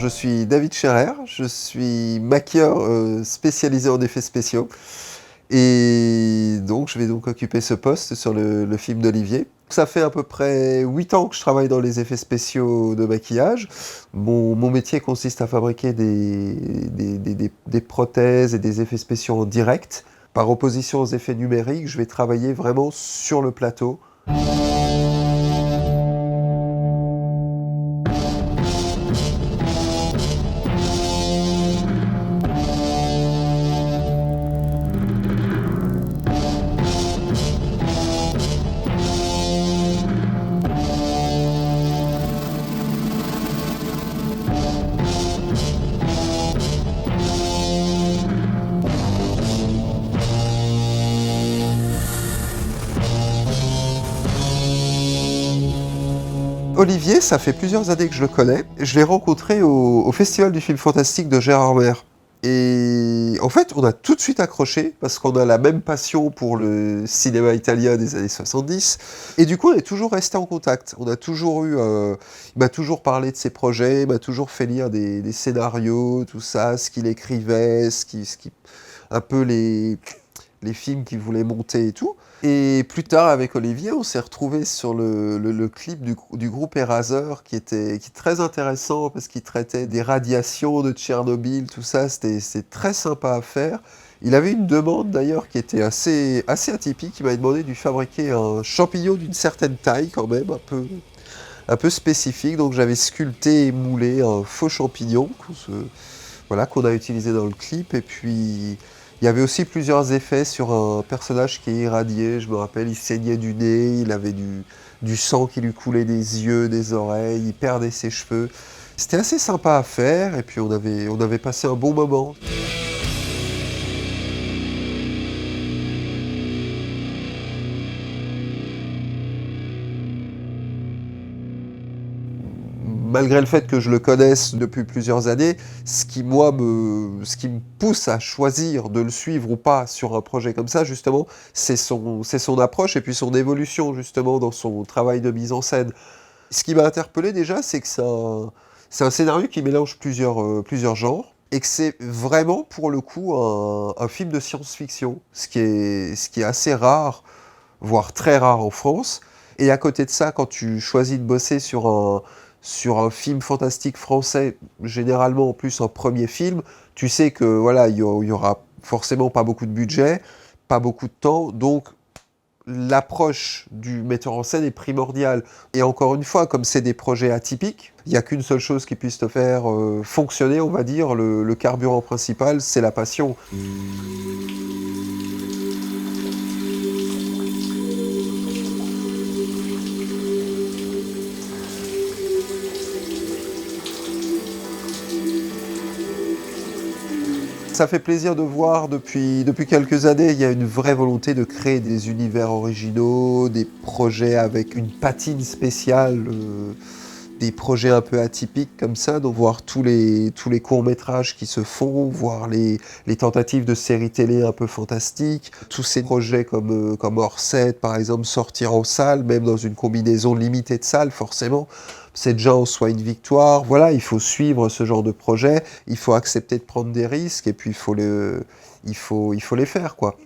Je suis David Scherer, je suis maquilleur spécialisé en effets spéciaux et donc je vais donc occuper ce poste sur le film d'Olivier. Ça fait à peu près 8 ans que je travaille dans les effets spéciaux de maquillage. Mon métier consiste à fabriquer des prothèses et des effets spéciaux en direct. Par opposition aux effets numériques, je vais travailler vraiment sur le plateau. Olivier, ça fait plusieurs années que je le connais. Je l'ai rencontré au Festival du film fantastique de Gérardmer. Et en fait, on a tout de suite accroché parce qu'on a la même passion pour le cinéma italien des années 70. Et du coup, on est toujours resté en contact. On a toujours eu, il m'a toujours parlé de ses projets, il m'a toujours fait lire des scénarios, tout ça, ce qu'il écrivait, un peu les films qu'il voulait monter et tout. Et plus tard, avec Olivier, on s'est retrouvé sur le clip du groupe Eraser, qui est très intéressant parce qu'il traitait des radiations de Tchernobyl, tout ça, c'est très sympa à faire. Il avait une demande d'ailleurs qui était assez atypique, il m'avait demandé de lui fabriquer un champignon d'une certaine taille quand même, un peu spécifique, donc j'avais sculpté et moulé un faux champignon qu'on a utilisé dans le clip, et puis il y avait aussi plusieurs effets sur un personnage qui est irradié, je me rappelle, il saignait du nez, il avait du sang qui lui coulait des yeux, des oreilles, il perdait ses cheveux. C'était assez sympa à faire, et puis on avait passé un bon moment. Malgré le fait que je le connaisse depuis plusieurs années, ce qui me pousse à choisir de le suivre ou pas sur un projet comme ça, justement, c'est son approche et puis son évolution, justement, dans son travail de mise en scène. Ce qui m'a interpellé déjà, c'est que c'est un scénario qui mélange plusieurs genres et que c'est vraiment, pour le coup, un film de science-fiction, ce qui est assez rare, voire très rare en France. Et à côté de ça, quand tu choisis de bosser sur un film fantastique français, généralement en plus un premier film, tu sais que voilà, il y aura forcément pas beaucoup de budget, pas beaucoup de temps, donc l'approche du metteur en scène est primordiale. Et encore une fois, comme c'est des projets atypiques, il n'y a qu'une seule chose qui puisse te faire fonctionner, on va dire, le carburant principal, c'est la passion. Ça fait plaisir de voir depuis quelques années, il y a une vraie volonté de créer des univers originaux, des projets avec une patine spéciale, des projets un peu atypiques comme ça, donc voir tous les courts-métrages qui se font, voir les tentatives de séries télé un peu fantastiques, tous ces projets comme Orsay, par exemple, sortir en salle, même dans une combinaison limitée de salles, forcément. C'est déjà en soi une victoire. Voilà, il faut suivre ce genre de projet, il faut accepter de prendre des risques et puis il faut les faire, quoi.